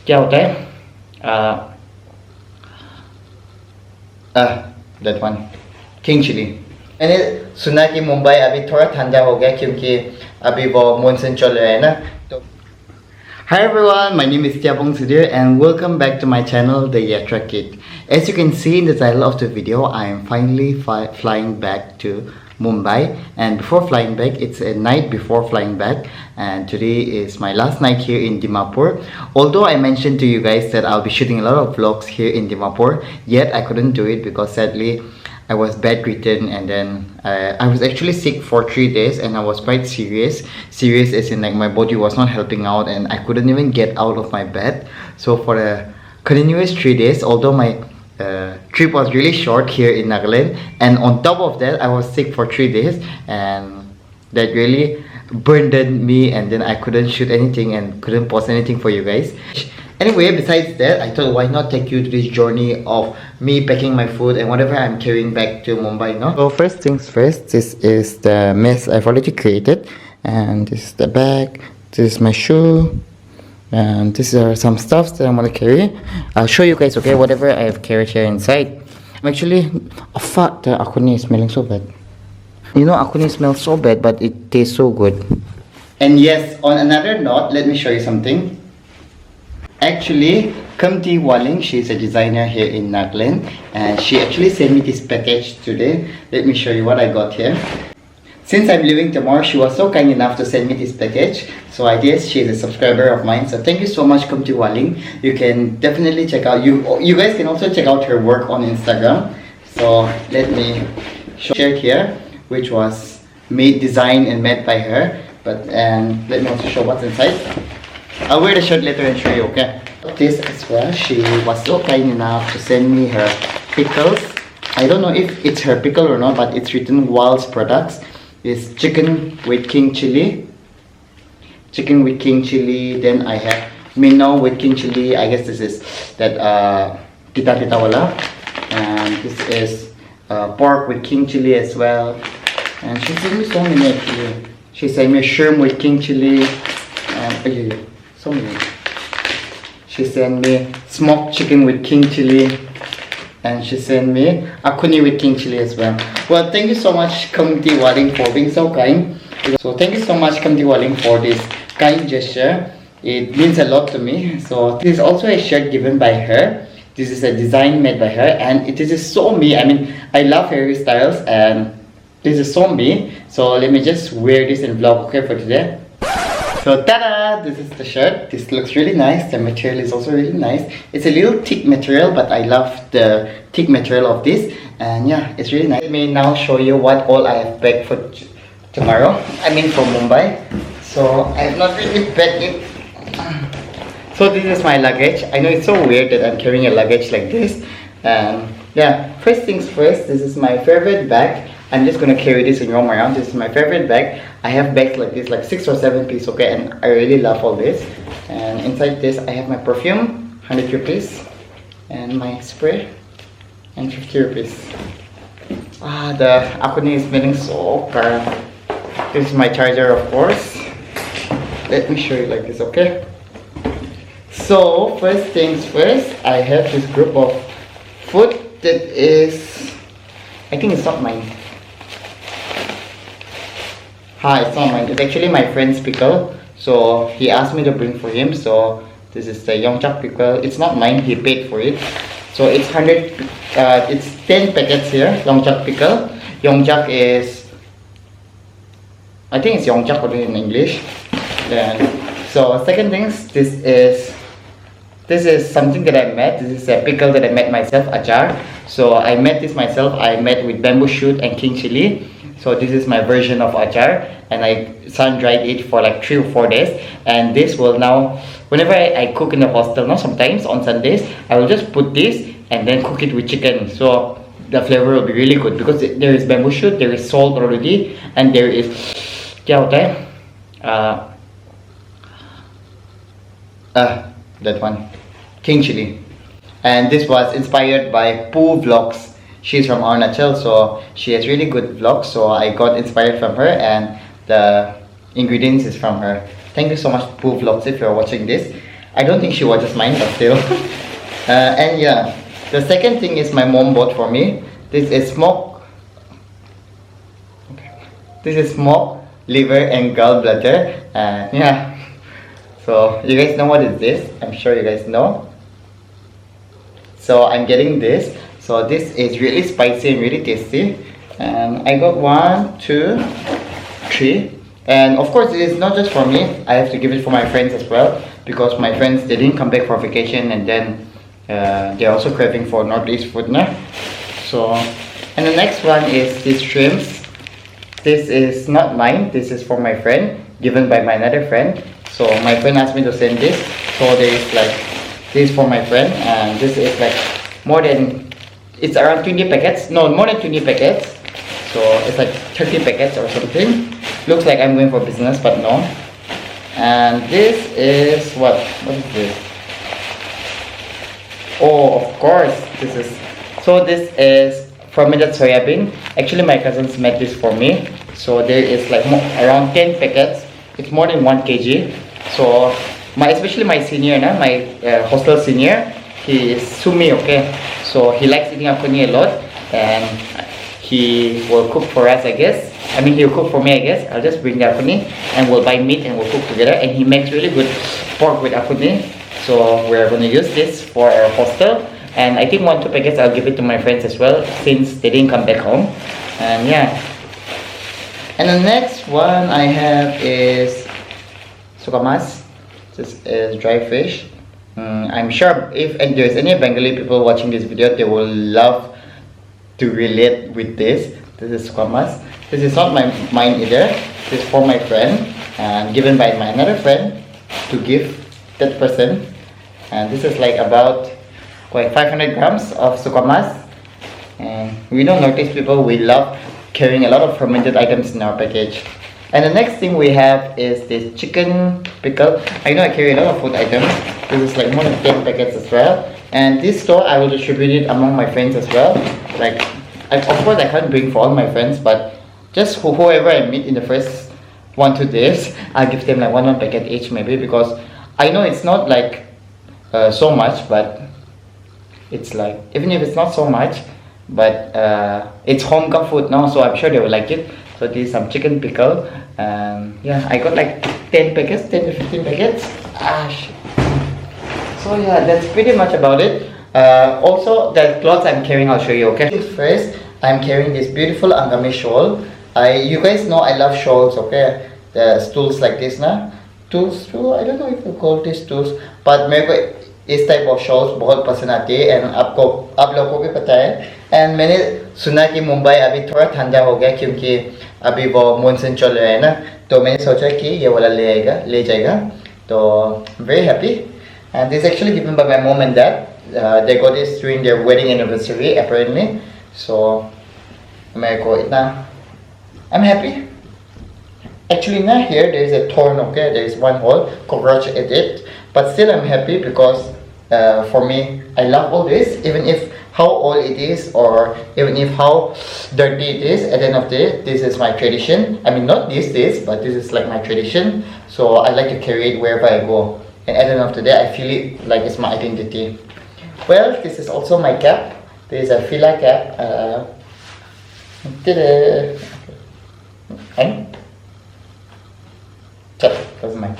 क्या होता है that one king chili. मैंने सुना कि मुंबई अभी थोड़ा ठंडा हो गया क्योंकि अभी वो मानसून चल रहा है ना तो Hi everyone, my name is Tiabong Sudir and welcome back to my channel, The Yatra Kid. As you can see in the title of the video, I am finally flying back to Mumbai, and before flying back, it's a night before flying back, and today is my last night here in Dimapur. Although I mentioned to you guys that I'll be shooting a lot of vlogs here in Dimapur, yet I couldn't do it because sadly I was bedridden, and then I was actually sick for 3 days, and I was quite serious as in like my body was not helping out and I couldn't even get out of my bed. So for a continuous 3 days, although my trip was really short here in Nagaland, and on top of that I was sick for 3 days, and that really burdened me, and then I couldn't shoot anything and couldn't post anything for you guys. Anyway, besides that, I thought why not take you to this journey of me packing my food and whatever I'm carrying back to Mumbai, no? So first things first, this is the mess I've already created, and this is the bag, this is my shoe, and these are some stuffs that I'm gonna carry. I'll show you guys, okay, whatever I have carried here inside. I'm actually, oh fuck, the akuni is smelling so bad. You know, akuni smells so bad, but it tastes so good. And yes, on another note, let me show you something. Actually, Kamti Waling, she's a designer here in Nagaland, and she actually sent me this package today. Let me show you what I got here. Since I'm leaving tomorrow, she was so kind enough to send me this package. So I guess she's a subscriber of mine. So thank you so much, Kamti Waling. You can definitely check out, you guys can also check out her work on Instagram. So let me share it here, which was designed and made by her. But let me also show what's inside. I'll wear the shirt later and show you, okay? This as well, she was so kind enough to send me her pickles. I don't know if it's her pickle or not, but it's written Wild's Products. It's chicken with king chili. Chicken with king chili. Then I have minnow with king chili. I guess this is that tita wala. And this is pork with king chili as well. And she sent me so many actually. She sent me shrimp with king chili. And so many. She sent me smoked chicken with king chili, and she sent me akuni with king chili as well. Well, thank you so much, Kamti Waling, for being so kind. So thank you so much, Kamti Waling, for this kind gesture. It means a lot to me. So this is also a shirt given by her. This is a design made by her, and it is so me. I mean, I love Harry Styles, and this is so me. So let me just wear this and vlog, okay, for today. So ta-da! This is the shirt. This looks really nice. The material is also really nice. It's a little thick material, but I love the thick material of this. And yeah, it's really nice. Let me now show you what all I have packed for tomorrow. I mean for Mumbai. So I have not really packed it. So this is my luggage. I know it's so weird that I'm carrying a luggage like this. And yeah, first things first, this is my favorite bag. I'm just gonna carry this and roam around. This is my favorite bag. I have bags like this, like 6 or 7 pieces, okay, and I really love all this. And inside this, I have my perfume, 100 rupees, and my spray, and 50 rupees. The akuni is smelling so good. This is my charger, of course. Let me show you like this, okay? So first things first, I have this group of food that is, I think it's not mine. It's not mine. It's actually my friend's pickle. So he asked me to bring for him. So this is the Yongchak pickle. It's not mine. He paid for it. So it's 100. It's 10 packets here. Yongchak pickle. Yongchak is, I think it's Yongchak in English. Then so second things. This is something that I made. This is a pickle that I made myself, achar. So I made this myself. I made with bamboo shoot and king chili. So this is my version of achar, and I sun dried it for like 3 or 4 days. And this will now, whenever I cook in the hostel, no, sometimes on Sundays, I will just put this and then cook it with chicken. So the flavor will be really good because there is bamboo shoot, there is salt already, and there is that one, king chili. And this was inspired by Poo Vlogs. She's from Arunachal, so she has really good vlogs, so I got inspired from her, and the ingredients is from her. Thank you so much, Poo Vlogs, if you're watching this. I don't think she watches mine, but still. And yeah, the second thing is my mom bought for me. This is smoked liver and gallbladder. Yeah. So you guys know what is this? I'm sure you guys know. So I'm getting this. So this is really spicy and really tasty. And I got 1, 2, 3. And of course, it is not just for me. I have to give it for my friends as well, because my friends, they didn't come back for vacation, and then they're also craving for Northeast food now. So, and the next one is these shrimps. This is not mine. This is for my friend, given by my another friend. So my friend asked me to send this. So there is like this is for my friend, and this is like it's around 20 packets. No, more than 20 packets. So it's like 30 packets or something. Looks like I'm going for business, but no. And this is what is this? Oh, of course, this is fermented soya bean. Actually, my cousins made this for me. So there is like around 10 packets. It's more than 1 kg. So especially my senior, my hostel senior, he is Sumi, okay. So he likes eating akuni a lot, and he will cook for us, I guess. I mean, he'll cook for me, I guess. I'll just bring the akuni and we'll buy meat and we'll cook together. And he makes really good pork with akuni. So we're going to use this for our hostel. And I think 1, 2 packets I'll give it to my friends as well, since they didn't come back home. And yeah. And the next one I have is sukamas. This is dry fish. I'm sure if there's any Bengali people watching this video, they will love to relate with this. This is sukamas. This is not mine either. This is for my friend, and given by my another friend to give that person. And this is like about 500 grams of sukamas. And we know Northeast people, we love carrying a lot of fermented items in our package. And the next thing we have is this chicken pickle. I know I carry a lot of food items. This is like more than 10 packets as well. And this store, I will distribute it among my friends as well. Like, of course I can't bring for all my friends, but just whoever I meet in the first 1 2 days, I'll give them like one packet each maybe, because I know it's not like so much, but it's like, even if it's not so much, but it's home cooked food now, so I'm sure they will like it. So this is some chicken pickle, and yeah, I got like 10 packets, 10 to 15 packets. So yeah, that's pretty much about it. Also, the clothes I'm carrying, I'll show you, okay? First, I'm carrying this beautiful Angami shawl. You guys know I love shawls, okay? The stools like this na. Stool, I don't know if you call this stools, but मेरे को इस type of shawls बहुत पसंद आती है, and आप लोगों को भी पता है. And मैंने सुना कि मुंबई अभी थोड़ा ठंडा हो गया, क्योंकि अभी वो मानसून चल रहा है ना, तो मैंने सोचा कि ये वाला ले जाएगा. तो very happy. And this is actually given by my mom and dad. They got this during their wedding anniversary apparently. So मेरे को इतना, I'm happy. Actually now here there is a thorn, okay, there is one hole, cockroach at it, but still I'm happy because for me, I love all this, even if how old it is, or even if how dirty it is. At the end of the day, this is my tradition. I mean, not these days, but this is like my tradition, so I like to carry it wherever I go, and at the end of the day, I feel it like it's my identity. Well, this is also my cap. This is a fila cap. That's mine.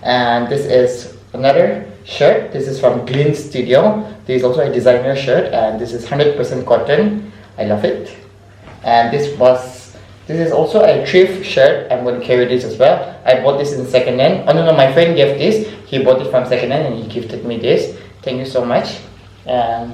And this is another shirt. This is from Glean Studio. This is also a designer shirt, and this is 100% cotton. I love it. And this is also a thrift shirt. I'm going to carry this as well. I bought this in second hand. Oh no, my friend gave this. He bought it from second hand and he gifted me this. Thank you so much. And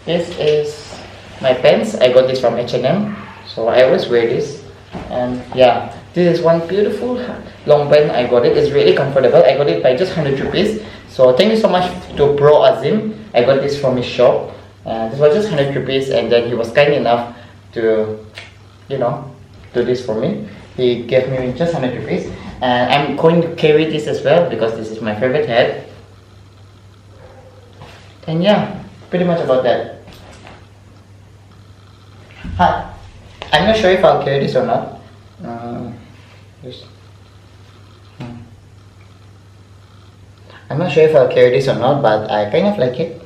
this is my pants. I got this from H&M, so I always wear this. And yeah, this is one beautiful long pant. I got it. It's really comfortable. I got it by just 100 rupees. So thank you so much to Bro Azim. I got this from his shop. This was just 100 rupees, and then he was kind enough to, do this for me. He gave me just 100 rupees. And I'm going to carry this as well because this is my favorite hat. And yeah, pretty much about that. Hi. I'm not sure if I'll carry this or not. I'm not sure if I'll carry this or not, but I kind of like it.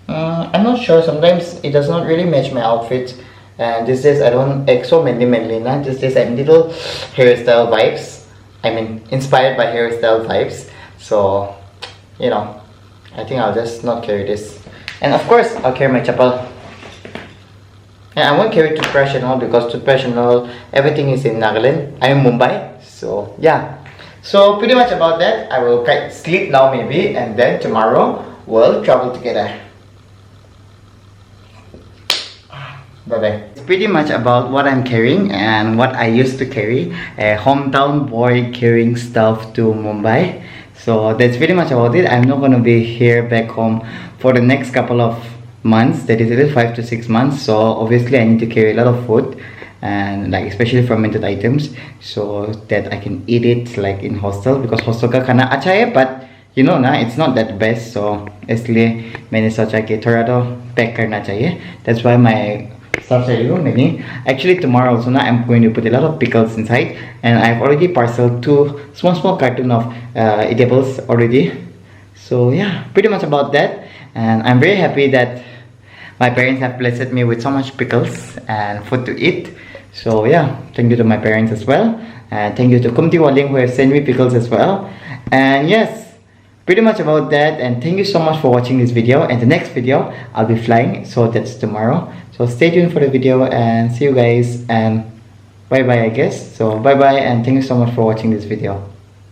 I'm not sure, sometimes it does not really match my outfit. And these days I don't exo manly na. These days I'm little hairstyle vibes. I mean inspired by hairstyle vibes. So you know, I think I'll just not carry this. And of course I'll carry my chapel. And I won't carry toothbrush and all because toothbrush and all everything is in Nagaland. I'm in Mumbai. So yeah. So pretty much about that. I will sleep now maybe, and then tomorrow we'll travel together. Bye bye. It's pretty much about what I'm carrying and what I used to carry. A hometown boy carrying stuff to Mumbai. So that's pretty much about it. I'm not gonna be here back home for the next couple of months. That is, it is 5 to 6 months. So obviously I need to carry a lot of food, and like especially fermented items, so that I can eat it like in hostel, because hostel ka khana acha hai, but you know na, it's not that best. So इसलिए मैंने सोचा कि थोड़ा तो pack करना चाहिए. That's why my stuff maybe. Actually tomorrow also na, I'm going to put a lot of pickles inside, and I've already parceled 2 small carton of eatables already. So yeah, pretty much about that. And I'm very happy that my parents have blessed me with so much pickles and food to eat. So yeah, thank you to my parents as well, and thank you to Kumti Waling who have sent me pickles as well. And yes, pretty much about that. And thank you so much for watching this video. And the next video I'll be flying, so that's tomorrow. So stay tuned for the video, and see you guys, and bye bye I guess. So bye bye, and thank you so much for watching this video.